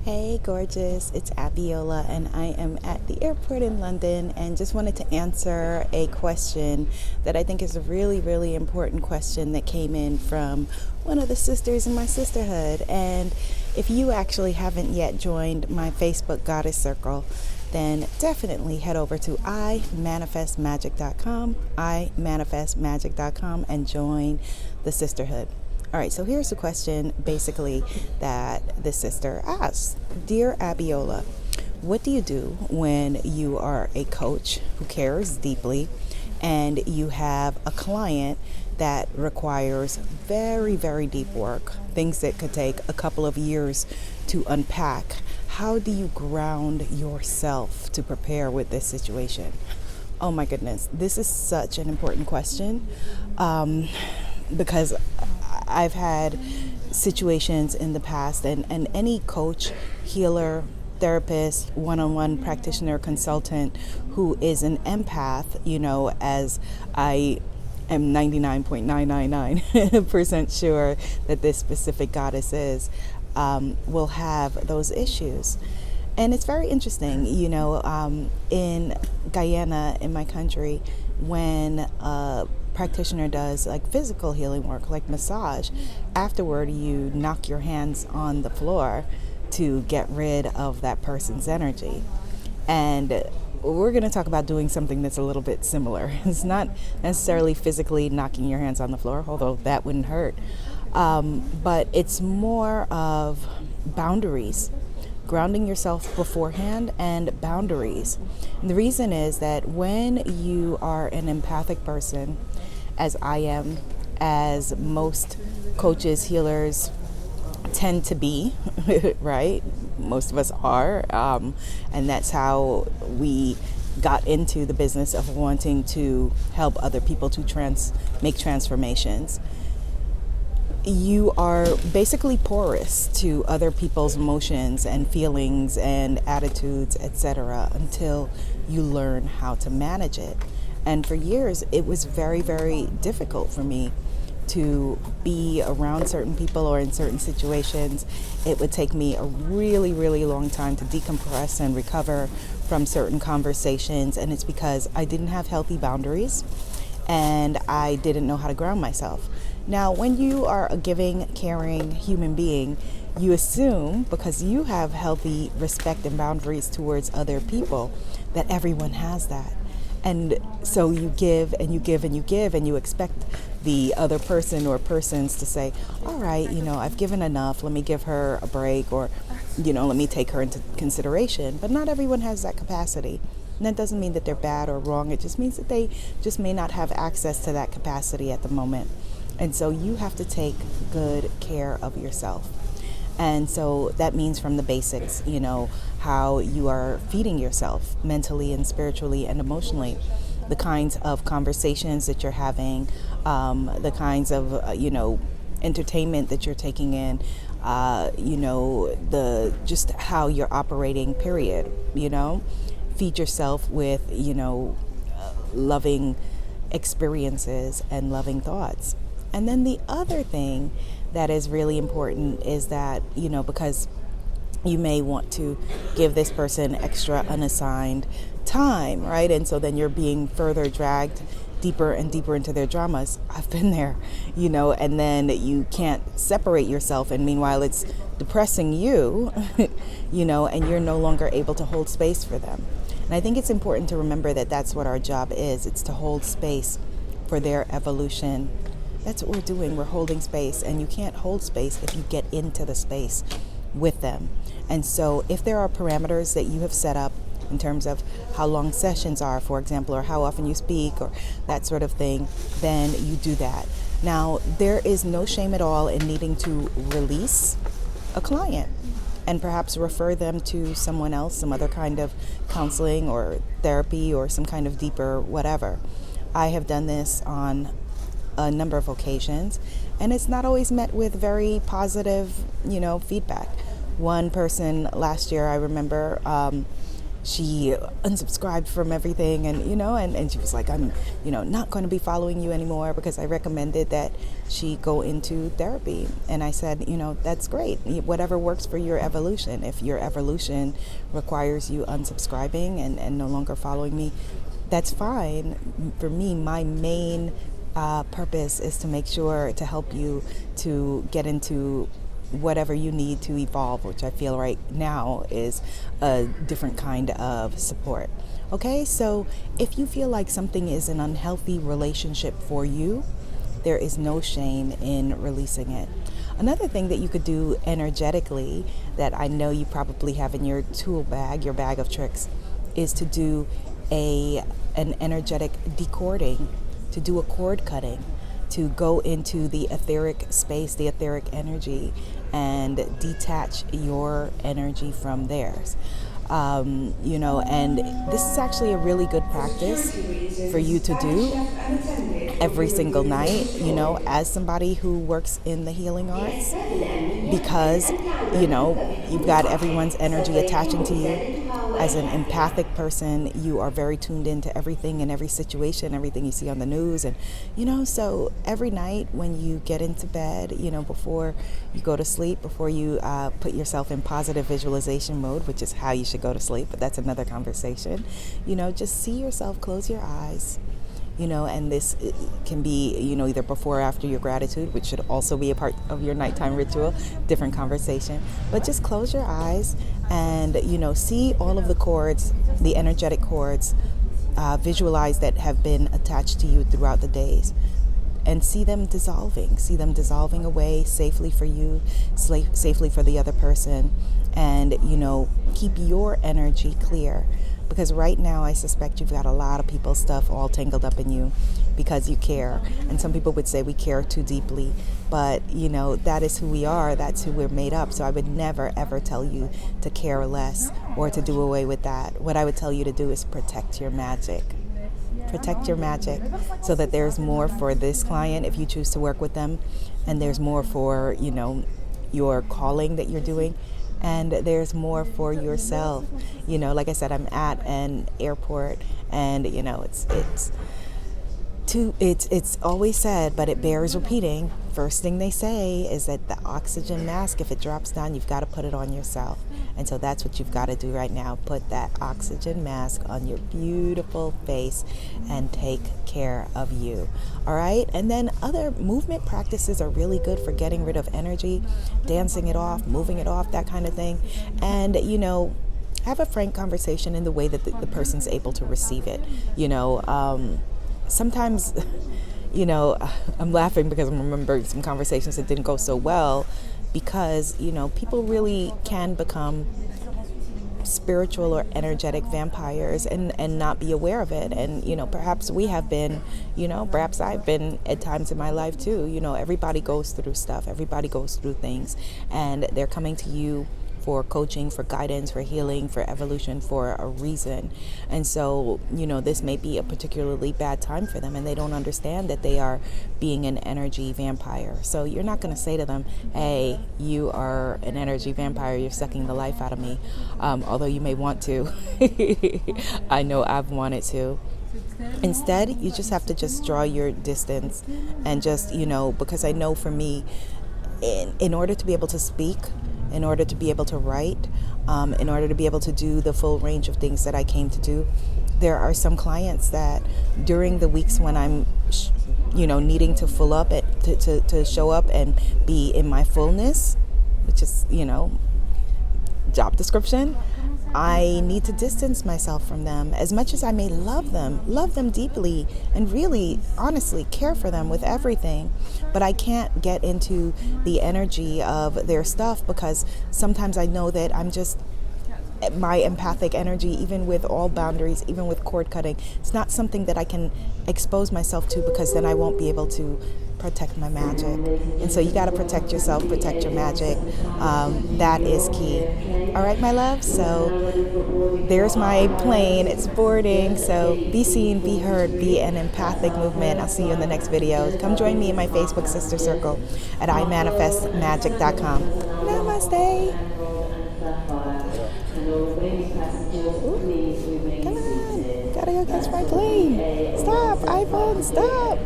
Hey, gorgeous. It's Abiola, and I am at the airport in London and just wanted to answer a question that I think is a really, really important question that came in from one of the sisters in my sisterhood. And if you actually haven't yet joined my Facebook Goddess Circle, then definitely head over to imanifestmagic.com, and join the sisterhood. All right, so here's the question basically that the sister asks. Dear Abiola, what do you do when you are a coach who cares deeply and you have a client that requires very, very deep work, things that could take a couple of years to unpack? How do you ground yourself to prepare with this situation? Oh my goodness, this is such an important question because I've had situations in the past, and any coach, healer, therapist, one-on-one practitioner, consultant who is an empath, as I am 99.999% sure that this specific goddess is, will have those issues. And it's very interesting, in Guyana, in my country, when a practitioner does like physical healing work, like massage, afterward you knock your hands on the floor to get rid of that person's energy. And we're going to talk about doing something that's a little bit similar. It's not necessarily physically knocking your hands on the floor, although that wouldn't hurt. But it's more of boundaries, grounding yourself beforehand, and boundaries. And the reason is that when you are an empathic person, as I am, as most coaches, healers tend to be, right? Most of us are, and that's how we got into the business of wanting to help other people to make transformations. You are basically porous to other people's emotions and feelings and attitudes, etc., until you learn how to manage it. And for years, it was very, very difficult for me to be around certain people or in certain situations. It would take me a really, really long time to decompress and recover from certain conversations. And it's because I didn't have healthy boundaries and I didn't know how to ground myself. Now, when you are a giving, caring human being, you assume, because you have healthy respect and boundaries towards other people, that everyone has that. And so you give and you give and you give, and you expect the other person or persons to say, all right, I've given enough, let me give her a break, or, let me take her into consideration. But not everyone has that capacity. And that doesn't mean that they're bad or wrong. It just means that they just may not have access to that capacity at the moment. And so you have to take good care of yourself. And so that means from the basics, how you are feeding yourself mentally and spiritually and emotionally, the kinds of conversations that you're having, the kinds of, entertainment that you're taking in, just how you're operating, period, feed yourself with, loving experiences and loving thoughts. And then the other thing that is really important is that, because you may want to give this person extra unassigned time, right? And so then you're being further dragged deeper and deeper into their dramas. I've been there, and then you can't separate yourself. And meanwhile, it's depressing you, and you're no longer able to hold space for them. And I think it's important to remember that that's what our job is. It's to hold space for their evolution. That's what we're doing. We're holding space, and you can't hold space if you get into the space with them. And so if there are parameters that you have set up in terms of how long sessions are, for example, or how often you speak or that sort of thing, then you do that. Now, there is no shame at all in needing to release a client and perhaps refer them to someone else, some other kind of counseling or therapy or some kind of deeper whatever. I have done this on a number of occasions, and it's not always met with very positive, feedback. One person last year, I remember, she unsubscribed from everything, and and she was like, I'm not going to be following you anymore because I recommended that she go into therapy. And I said, that's great, whatever works for your evolution. If your evolution requires you unsubscribing and no longer following me, that's fine. For me, my main purpose is to make sure to help you to get into whatever you need to evolve, which I feel right now is a different kind of support. Okay, so if you feel like something is an unhealthy relationship for you, there is no shame in releasing it. Another thing that you could do energetically that I know you probably have in your tool bag, your bag of tricks, is to do an energetic decording, to do a cord cutting, to go into the etheric space, the etheric energy, and detach your energy from theirs. And this is actually a really good practice for you to do every single night, as somebody who works in the healing arts, because, you've got everyone's energy attaching to you. As an empathic person, you are very tuned into everything and every situation, everything you see on the news. And, so every night when you get into bed, before you go to sleep, before you put yourself in positive visualization mode, which is how you should go to sleep, but that's another conversation, just see yourself, close your eyes, and this can be, either before or after your gratitude, which should also be a part of your nighttime ritual, different conversation. But just close your eyes and, see all of the cords, the energetic cords, visualize that have been attached to you throughout the days, and see them dissolving away safely for you, safely for the other person, and, keep your energy clear. Because right now I suspect you've got a lot of people's stuff all tangled up in you because you care. And some people would say we care too deeply, but that is who we are, that's who we're made up. So I would never ever tell you to care less or to do away with that. What I would tell you to do is protect your magic. Protect your magic so that there's more for this client if you choose to work with them, and there's more for, your calling that you're doing. And there's more for yourself. Like I said, I'm at an airport, and it's always said, but it bears repeating. First thing they say is that the oxygen mask, if it drops down, you've got to put it on yourself. And so that's what you've got to do right now. Put that oxygen mask on your beautiful face and take care of you. All right? And then other movement practices are really good for getting rid of energy, dancing it off, moving it off, that kind of thing. And, have a frank conversation in the way that the person's able to receive it. Sometimes, I'm laughing because I'm remembering some conversations that didn't go so well, because, people really can become spiritual or energetic vampires and not be aware of it. And, perhaps we have been, perhaps I've been at times in my life too. Everybody goes through stuff. Everybody goes through things, and they're coming to you for coaching, for guidance, for healing, for evolution, for a reason. And so, this may be a particularly bad time for them, and they don't understand that they are being an energy vampire. So you're not going to say to them, hey, you are an energy vampire, you're sucking the life out of me. Although you may want to. I know I've wanted to. Instead, you just have to just draw your distance and just, because I know for me, in order to be able to speak, in order to be able to write, in order to be able to do the full range of things that I came to do, there are some clients that during the weeks when I'm, needing to full up, to show up and be in my fullness, which is, job description, I need to distance myself from them. As much as I may love them deeply, and really, honestly, care for them with everything, but I can't get into the energy of their stuff, because sometimes I know that I'm just, my empathic energy, even with all boundaries, even with cord cutting, it's not something that I can expose myself to, because then I won't be able to protect my magic. And so you got to protect yourself, protect your magic. That is key. All right, my love. So there's my plane. It's boarding. So be seen, be heard, be an empathic movement. I'll see you in the next video. Come join me in my Facebook sister circle at imanifestmagic.com. Namaste. Ooh, come on. Gotta go catch my plane. Stop, iPhone, stop.